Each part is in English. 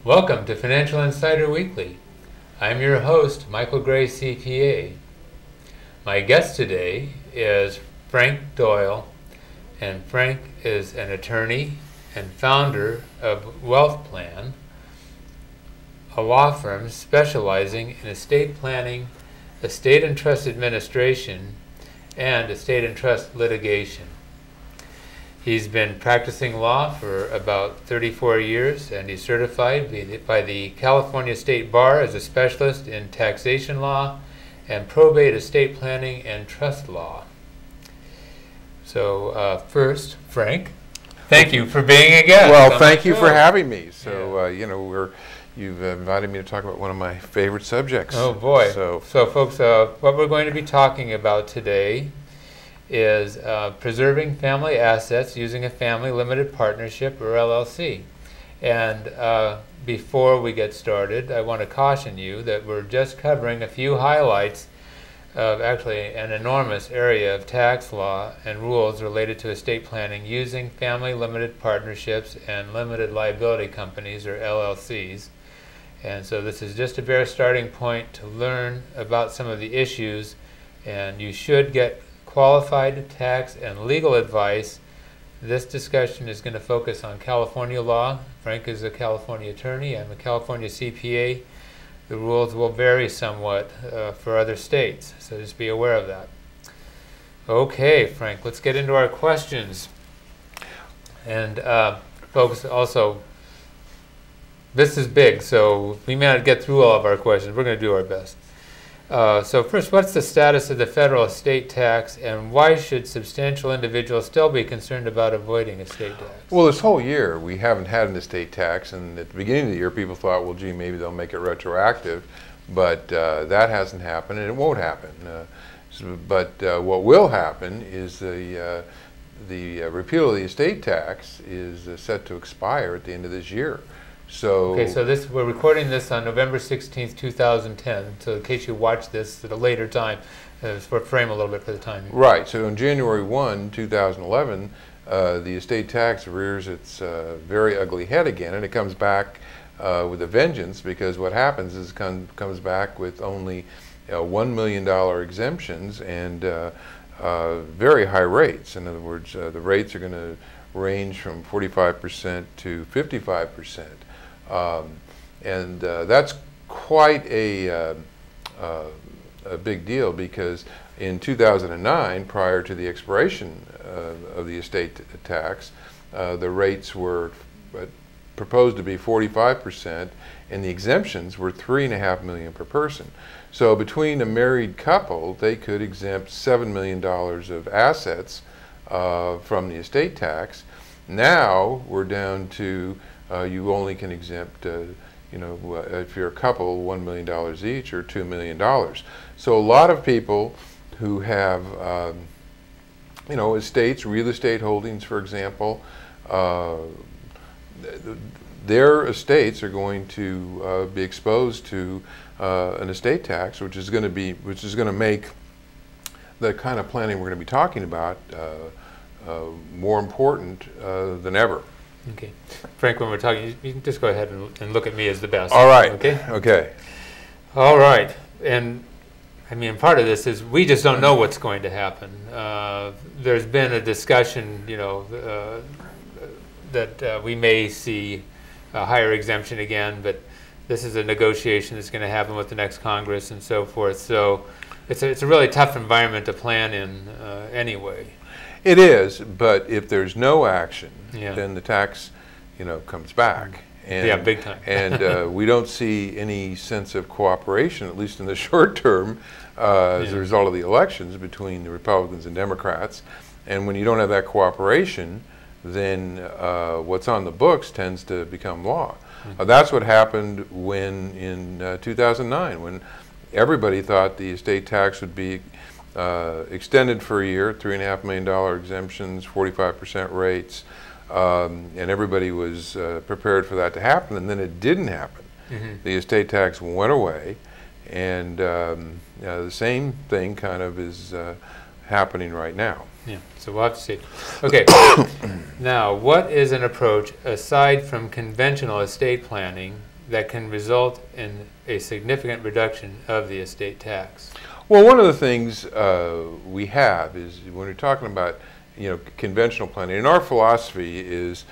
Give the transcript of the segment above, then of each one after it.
Welcome to Financial Insider Weekly. I'm your host, Michael Gray, CPA. My guest today is Frank Doyle, and Frank is an attorney and founder of Wealth Plan, a law firm specializing in estate planning, estate and trust administration, and estate and trust litigation. He's been practicing law for about 34 years, and he's certified by the California State Bar as a specialist in taxation law and probate estate planning and trust law. So first, Frank, thank you for being a guest. Well, thank you for having me. So, you've invited me to talk about one of my favorite subjects. Oh, boy. So folks, what we're going to be talking about today is preserving family assets using a family limited partnership or LLC. And before we get started, I want to caution you that we're just covering a few highlights of actually an enormous area of tax law and rules related to estate planning using family limited partnerships and limited liability companies or LLCs. And so this is just a bare starting point to learn about some of the issues, and you should get qualified tax and legal advice. This discussion is going to focus on California law. Frank is a California attorney. I'm a California CPA. The rules will vary somewhat for other states, so just be aware of that. Okay, Frank, let's get into our questions. And folks, also, this is big, so we may not get through all of our questions. We're going to do our best. So first, what's the status of the federal estate tax, and why should substantial individuals still be concerned about avoiding estate tax? Well, this whole year we haven't had an estate tax, and at the beginning of the year people thought, well, gee, maybe they'll make it retroactive, but that hasn't happened, and it won't happen. But what will happen is the repeal of the estate tax is set to expire at the end of this year. So okay, so we're recording this on November 16th, 2010. So in case you watch this at a later time, for frame a little bit for the time. Right. So on January 1, 2011, the estate tax rears its very ugly head again, and it comes back with a vengeance, because what happens is it comes back with only $1 million exemptions and very high rates. In other words, the rates are going to range from 45% to 55%. And that's quite a big deal, because in 2009, prior to the expiration of the estate tax, the rates were proposed to be 45%, and the exemptions were $3.5 million per person. So between a married couple, they could exempt $7 million of assets from the estate tax. Now we're down to you only can exempt, if you're a couple, $1 million each, or $2 million. So a lot of people who have, estates, real estate holdings, for example, their estates are going to be exposed to an estate tax, which is going to make the kind of planning we're going to be talking about more important than ever. Okay. Frank, when we're talking, you can just go ahead and look at me as the best. All right. Okay? Okay. All right. And, I mean, part of this is we just don't know what's going to happen. There's been a discussion, that we may see a higher exemption again, but this is a negotiation that's going to happen with the next Congress and so forth. So it's a really tough environment to plan in anyway. It is, but if there's no action, then the tax, comes back. And, yeah, big time. And we don't see any sense of cooperation, at least in the short term, as a result of the elections between the Republicans and Democrats. And when you don't have that cooperation, then what's on the books tends to become law. That's what happened in 2009, when everybody thought the estate tax would be extended for a year, $3.5 million exemptions, 45% rates, and everybody was prepared for that to happen, and then it didn't happen. The estate tax went away, and the same thing kind of is happening right now. Yeah, so we'll have to see. Okay, now what is an approach aside from conventional estate planning that can result in a significant reduction of the estate tax? Well, one of the things we have is when we're talking about, conventional planning, and our philosophy is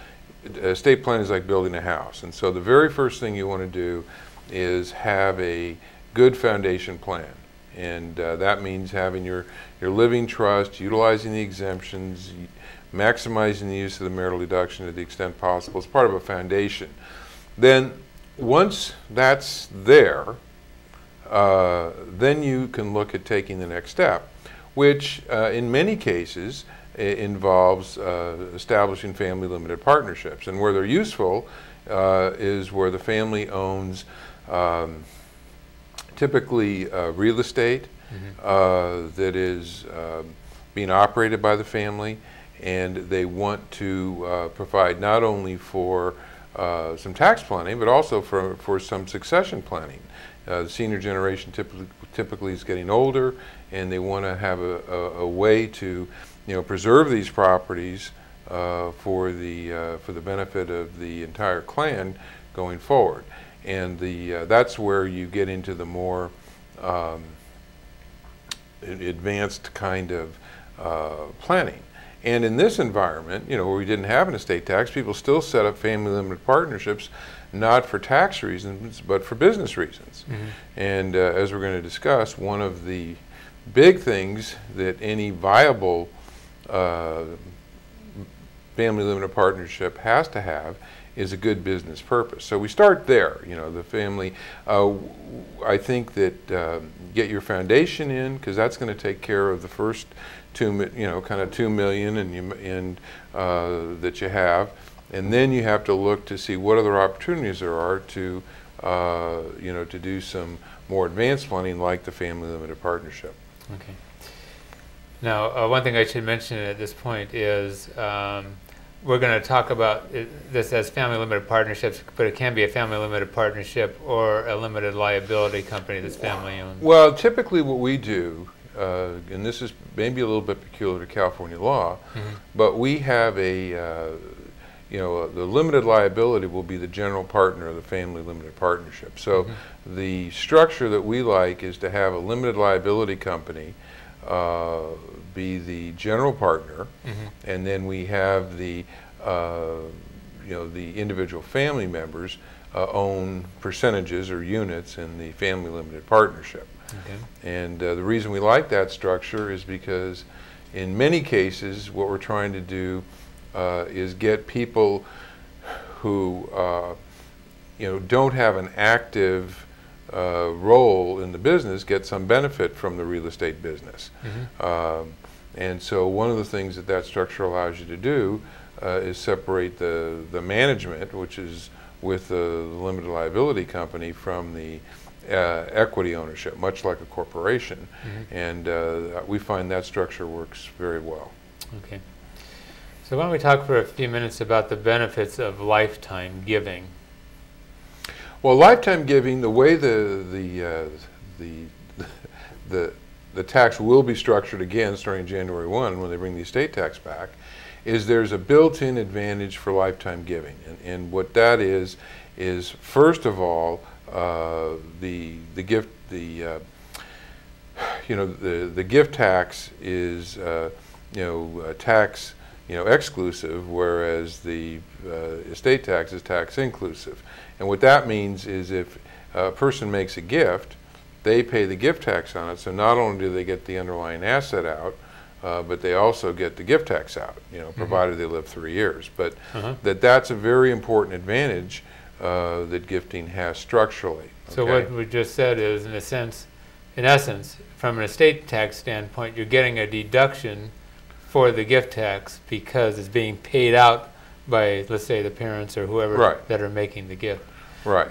estate planning is like building a house. And so the very first thing you want to do is have a good foundation plan. And that means having your living trust, utilizing the exemptions, maximizing the use of the marital deduction to the extent possible. It's part of a foundation. Then once that's there, then you can look at taking the next step, which in many cases involves establishing family limited partnerships. And where they're useful is where the family owns typically real estate that is being operated by the family, and they want to provide not only for some tax planning, but also for some succession planning. The senior generation typically is getting older, and they want to have a way to preserve these properties for the benefit of the entire clan going forward. And that's where you get into the more advanced kind of planning. And in this environment, where we didn't have an estate tax, people still set up family limited partnerships, not for tax reasons, but for business reasons. And as we're going to discuss, one of the big things that any viable family limited partnership has to have is a good business purpose. So we start there, the family. I think that get your foundation in, because that's going to take care of the first kind of $2 million that you have, and then you have to look to see what other opportunities there are to to do some more advanced planning, like the family limited partnership. Okay. Now, one thing I should mention at this point is we're going to talk about this as family limited partnerships, but it can be a family limited partnership or a limited liability company that's family owned. Well, typically what we do, and this is maybe a little bit peculiar to California law, but we have the limited liability will be the general partner of the family limited partnership. So the structure that we like is to have a limited liability company be the general partner, and then we have the the individual family members own percentages or units in the family limited partnership. And the reason we like that structure is because in many cases what we're trying to do is get people who don't have an active role in the business get some benefit from the real estate business. And so one of the things that structure allows you to do is separate the management, which is with the limited liability company, from the equity ownership, much like a corporation. And we find that structure works very well. Okay. So why don't we talk for a few minutes about the benefits of lifetime giving? Well, lifetime giving, the way the tax will be structured again starting January 1 when they bring the estate tax back, is there's a built-in advantage for lifetime giving. And what that is first of all, the gift tax is tax exclusive, whereas the estate tax is tax inclusive. And what that means is if a person makes a gift, they pay the gift tax on it. So not only do they get the underlying asset out, but they also get the gift tax out, provided they live 3 years. But that's a very important advantage that gifting has structurally. So what we just said is, in essence, from an estate tax standpoint, you're getting a deduction for the gift tax because it's being paid out by, let's say, the parents or whoever that are making the gift. Right.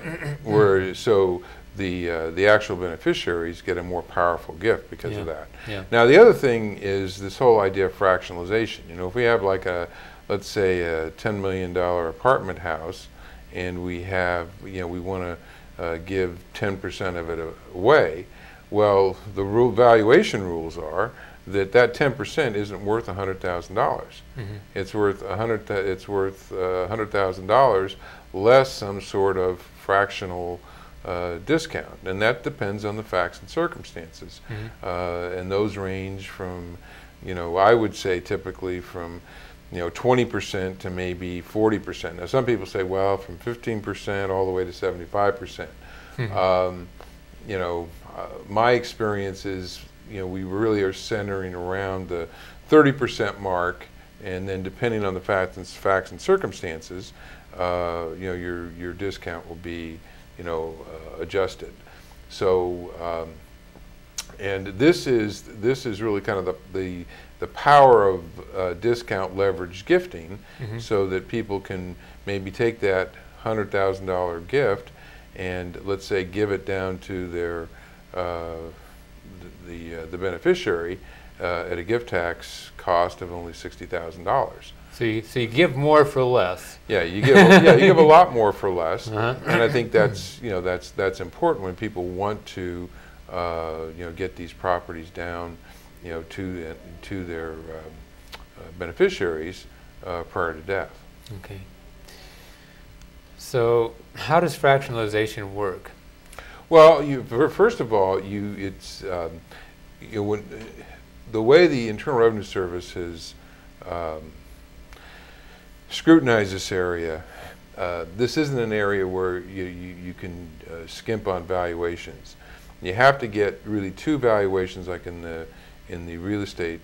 So the actual beneficiaries get a more powerful gift because of that. Now the other thing is this whole idea of fractionalization. If we have like let's say a $10 million apartment house, and we have we want to give 10% of it away. Well, the valuation rules are that 10% isn't worth $100,000. It's worth $100,000 less some sort of fractional discount, and that depends on the facts and circumstances. And those range from, I would say typically from 20% to maybe 40%. Now some people say, well, from 15% all the way to 75%. My experience is, we really are centering around the 30% mark, and then depending on the facts and circumstances, your discount will be, adjusted. So, and this is really kind of the power of discount leverage gifting, so that people can maybe take that $100,000 gift and, let's say, give it down to their the beneficiary at a gift tax cost of only $60,000. So you give more for less. Yeah, you give a lot more for less, and I think that's that's important when people want to get these properties down to their beneficiaries prior to death. Okay. So how does fractionalization work? Well, first of all, it's when the way the Internal Revenue Service has scrutinized this area, this isn't an area where you can skimp on valuations. You have to get really two valuations, like in the real estate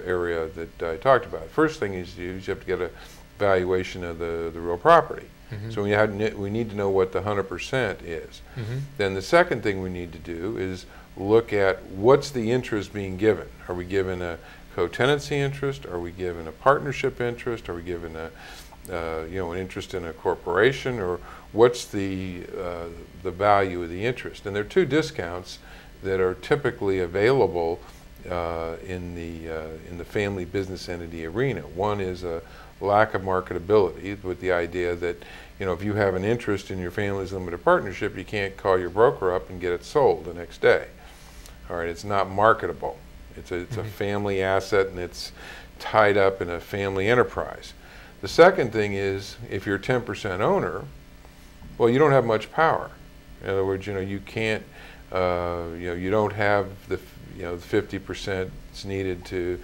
area that I talked about. First thing is you have to get a valuation of the real property. So we need to know what the 100% is. Then the second thing we need to do is look at what's the interest being given. Are we given a co-tenancy interest? Are we given a partnership interest? Are we given an interest in a corporation? Or what's the value of the interest? And there are two discounts that are typically available in the family business entity arena. One is a lack of marketability, with the idea that if you have an interest in your family's limited partnership, you can't call your broker up and get it sold the next day. All right, it's not marketable. It's a family asset, and it's tied up in a family enterprise. The second thing is, if you're a 10% owner, well, you don't have much power. In other words, you can't, you don't have the 50% that's needed to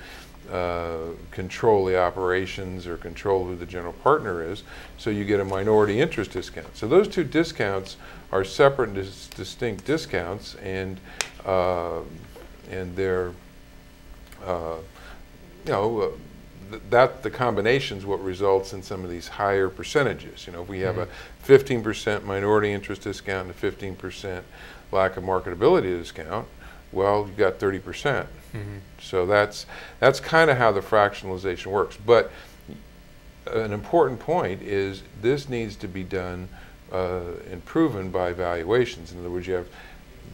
control the operations or control who the general partner is, so you get a minority interest discount. So those two discounts are separate and distinct discounts, and they're that the combination is what results in some of these higher percentages. If we have a 15% minority interest discount and a 15% lack of marketability discount, well, you've got 30%. So that's kind of how the fractionalization works. But an important point is this needs to be done and proven by valuations. In other words, you have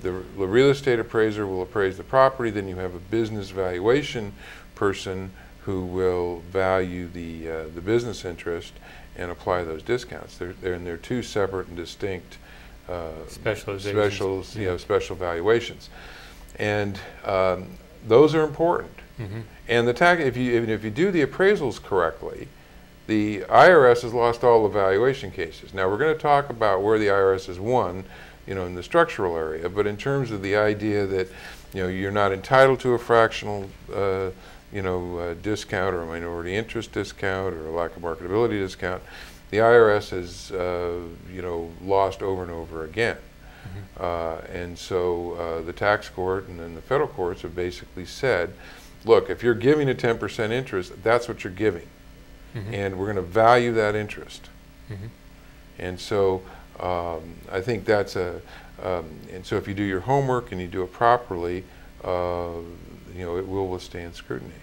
the real estate appraiser will appraise the property, then you have a business valuation person who will value the business interest and apply those discounts. They're two separate and distinct special valuations, and those are important. And if you do the appraisals correctly, the IRS has lost all the valuation cases. Now we're going to talk about where the IRS has won, in the structural area, but in terms of the idea that you're not entitled to a fractional discount or a minority interest discount or a lack of marketability discount, the IRS has lost over and over again. And so the tax court and then the federal courts have basically said, look, if you're giving a 10% interest, that's what you're giving. And we're going to value that interest. And so I think that's and so if you do your homework and you do it properly, it will withstand scrutiny.